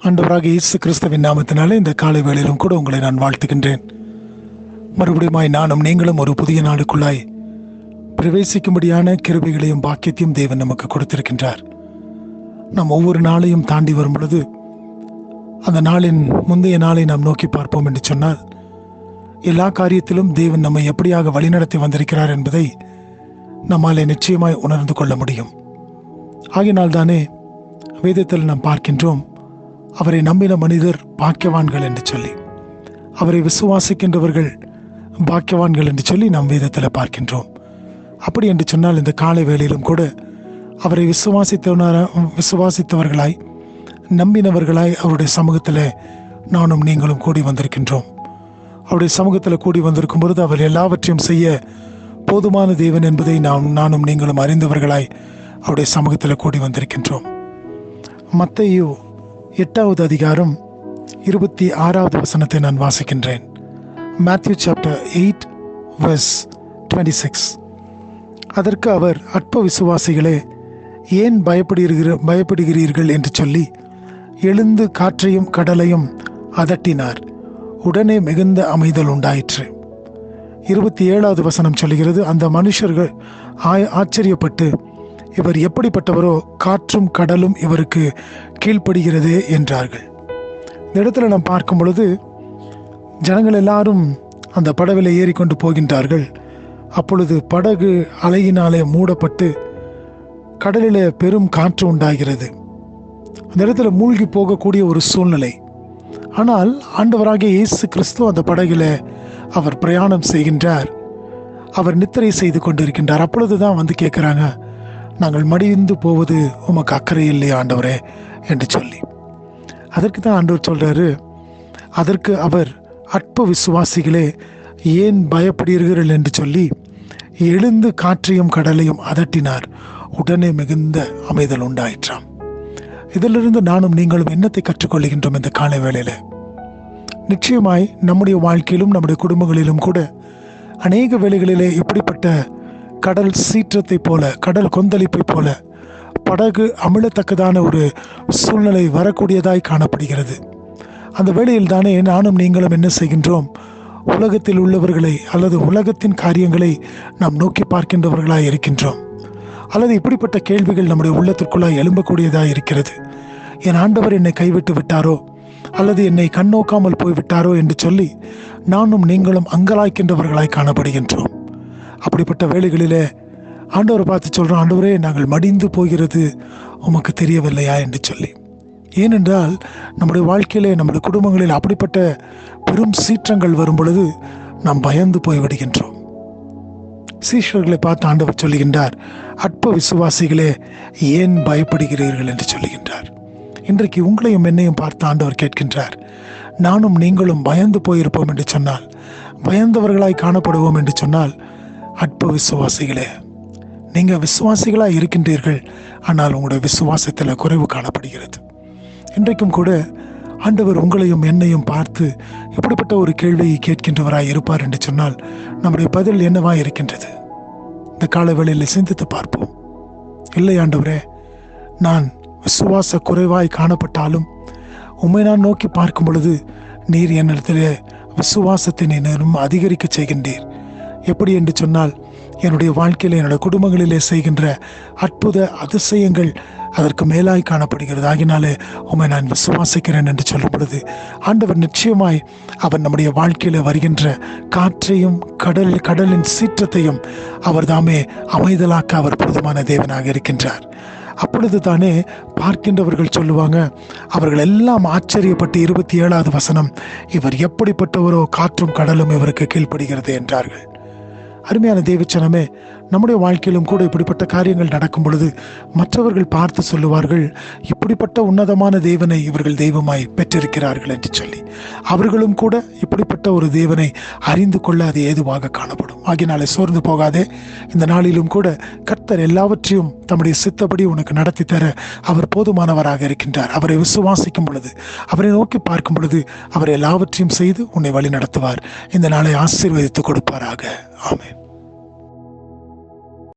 ஆண்டவராக இயேசு கிறிஸ்துவின் நாமத்தினாலே இந்த காலை வேளையிலும் கூட உங்களை நான் வாழ்த்துகின்றேன். மறுபடியுமாய் நானும் நீங்களும் ஒரு புதிய நாளுக்குள்ளாய் பிரவேசிக்கும்படியான கிருபைகளையும் பாக்கியத்தையும் தேவன் நமக்கு கொடுத்திருக்கின்றார். நாம் ஒவ்வொரு நாளையும் தாண்டி வரும் பொழுது அந்த நாளின் முந்தைய நாளை நாம் நோக்கி பார்ப்போம் என்று சொன்னால், எல்லா காரியத்திலும் தேவன் நம்மை எப்படியாக வழிநடத்தி வந்திருக்கிறார் என்பதை நம்மாலே நிச்சயமாய் உணர்ந்து கொள்ள முடியும். ஆகினால் தானே வேதத்தில் நாம் பார்க்கின்றோம், அவரை நம்பின மனிதர் பாக்கியவான்கள் என்று சொல்லி, அவரை விசுவாசிக்கின்றவர்கள் பாக்கியவான்கள் என்று சொல்லி நாம் வேதத்தில் பார்க்கின்றோம். அப்படி என்று சொன்னால் இந்த காலை வேளையிலும் கூட அவரை விசுவாசித்தவர்களாய் நம்பினவர்களாய் அவருடைய சமூகத்தில் நானும் நீங்களும் கூடி வந்திருக்கின்றோம். அவருடைய சமூகத்தில் கூடி வந்திருக்கும் பொழுது அவர் எல்லாவற்றையும் செய்ய போதுமான தேவன் என்பதை நானும் நீங்களும் அறிந்தவர்களாய் அவருடைய சமூகத்தில் கூடி வந்திருக்கின்றோம். மத்தேயு 8வது அதிகாரம் 26வது வசனத்தை நான் வாசிக்கின்றேன். Matthew chapter 8 verse 26. அதற்கு அவர், அற்ப விசுவாசிகளே, ஏன் பயப்படுகிறீர்கள் என்று சொல்லி எழுந்து காற்றையும் கடலையும் அதட்டினார். உடனே மிகுந்த அமைதல் உண்டாயிற்று. 27வது வசனம் சொல்கிறது, அந்த மனுஷர்கள் ஆச்சரியப்பட்டு, இவர் எப்படிப்பட்டவரோ, காற்றும் கடலும் இவருக்கு கீழ்ப்படுகிறதே என்றார்கள். இந்த இடத்துல நாம் பார்க்கும் பொழுது ஜனங்கள் எல்லாரும் அந்த படவில ஏறிக்கொண்டு போகின்றார்கள். அப்பொழுது படகு அலையினாலே மூடப்பட்டு கடலிலே பெரும் காற்று உண்டாகிறது. அந்த இடத்துல மூழ்கி போகக்கூடிய ஒரு சூழ்நிலை. ஆனால் ஆண்டவராகிய இயேசு கிறிஸ்து அந்த படகுல அவர் பிரயாணம் செய்கின்றார். அவர் நித்திரை செய்து கொண்டிருக்கின்றார். அப்பொழுதுதான் வந்து கேட்குறாங்க, நாங்கள் மடிந்து போவது உமக்கு அக்கறை இல்லையா ஆண்டவரே என்று சொல்லி. அதற்கு தான் ஆண்டவர் சொல்றாரு, அதற்கு அவர், அற்ப விசுவாசிகளே, ஏன் பயப்படுகிறீர்கள் என்று சொல்லி எழுந்து காற்றையும் கடலையும் அதட்டினார். உடனே மிகுந்த அமைதல் உண்டாயிற்றாம். இதிலிருந்து நானும் நீங்களும் என்னத்தை கற்றுக்கொள்கின்றோம் இந்த காலை வேளையில? நிச்சயமாய் நம்முடைய வாழ்க்கையிலும் நம்முடைய குடும்பங்களிலும் கூட அநேக வேளைகளிலே இப்படிப்பட்ட கடல் சீற்றத்தை போல, கடல் கொந்தளிப்பை போல படகு அமிழத்தக்கதான ஒரு சூழ்நிலை வரக்கூடியதாய் காணப்படுகிறது. அந்த வேளையில் தானே நானும் நீங்களும் என்ன செய்கின்றோம்? உலகத்தில் உள்ளவர்களை அல்லது உலகத்தின் காரியங்களை நாம் நோக்கி பார்க்கின்றவர்களாய் இருக்கின்றோம். அல்லது இப்படிப்பட்ட கேள்விகள் நம்முடைய உள்ளத்திற்குள்ளாய் எழும்பக்கூடியதாய் இருக்கிறது. என் ஆண்டவர் என்னை கைவிட்டு விட்டாரோ, அல்லது என்னை கண்ணோக்காமல் போய்விட்டாரோ என்று சொல்லி நானும் நீங்களும் அங்கலாய்க்கின்றவர்களாய் காணப்படுகின்றோம். அப்படிப்பட்ட வேளைகளிலே ஆண்டவரை பார்த்து சொல்றோம், ஆண்டவரே, நாங்கள் மடிந்து போகிறது உமக்கு தெரியவில்லையா என்று சொல்லி. ஏனென்றால் நம்முடைய வாழ்க்கையிலே, நம்முடைய குடும்பங்களில் அப்படிப்பட்ட பெரும் சீற்றங்கள் வரும் பொழுது நாம் பயந்து போய்விடுகின்றோம். சீஷர்களை பார்த்து ஆண்டவர் சொல்லுகின்றார், அற்ப விசுவாசிகளே, ஏன் பயப்படுகிறீர்கள் என்று சொல்லுகின்றார். இன்றைக்கு உங்களையும் என்னையும் பார்த்து ஆண்டவர் கேட்கின்றார், நானும் நீங்களும் பயந்து போயிருப்போம் என்று சொன்னால், பயந்தவர்களாய் காணப்படுவோம் என்று சொன்னால், அற்ப விசுவாசிகளே, நீங்க விசுவாசிகளாய் இருக்கின்றீர்கள், ஆனால் உங்களுடைய விசுவாசத்தில் குறைவு காணப்படுகிறது. இன்றைக்கும் கூட ஆண்டவர் உங்களையும் என்னையும் பார்த்து இப்படிப்பட்ட ஒரு கேள்வியை கேட்கின்றவராய் இருப்பார் என்று சொன்னால், நம்முடைய பதில் என்னவா இருக்கின்றது? இந்த கால வேளையில் சிந்தித்து பார்ப்போம். இல்லை ஆண்டவரே, நான் விசுவாச குறைவாய் காணப்பட்டாலும் உம்மை நான் நோக்கி பார்க்கும் பொழுது நீர் என்னிடத்திலே விசுவாசத்தை நீரும் அதிகரிக்க செய்கின்றீர். எப்படி என்று சொன்னால், என்னுடைய வாழ்க்கையில், என்னுடைய குடும்பங்களிலே செய்கின்ற அற்புத அதிசயங்கள் அதற்கு மேலாய் காணப்படுகிறது. ஆகினாலே உம்மை நான் விசுவாசிக்கிறேன் என்று சொல்லும் பொழுது ஆண்டவர் நிச்சயமாய் அவர் நம்முடைய வாழ்க்கையில் வருகின்ற காற்றையும் கடலின் சீற்றத்தையும் அவர் தாமே அமைதலாக்க அவர் போதுமான தேவனாக இருக்கின்றார். அப்பொழுது தானே பார்க்கின்றவர்கள் சொல்லுவாங்க, அவர்கள் எல்லாம் ஆச்சரியப்பட்டு 27வது வசனம், இவர் எப்படிப்பட்டவரோ, காற்றும் கடலும் இவருக்கு கீழ்ப்படுகிறது என்றார்கள். அருமையான தேவச்சனமே, நம்முடைய வாழ்க்கையிலும் கூட இப்படிப்பட்ட காரியங்கள் நடக்கும் பொழுது மற்றவர்கள் பார்த்து சொல்லுவார்கள், இப்படிப்பட்ட உன்னதமான தேவனை இவர்கள் தெய்வமாய் பெற்றிருக்கிறார்கள் என்று சொல்லி. அவர்களும் கூட இப்படிப்பட்ட ஒரு தேவனை அறிந்து கொள்ள அது ஏதுவாக காணப்படும். ஆகினாலே சோர்ந்து போகாதே. இந்த நாளிலும் கூட கர்த்தர் எல்லாவற்றையும் தம்முடைய சித்தப்படி உனக்கு நடத்தி தர அவர் போதுமானவராக இருக்கின்றார். அவரை விசுவாசிக்கும் பொழுது, அவரை நோக்கி பார்க்கும் பொழுது அவர் எல்லாவற்றையும் செய்து உன்னை வழி நடத்துவார். இந்த நாளை ஆசீர்வதித்து கொடுப்பாராக. ஆமென்.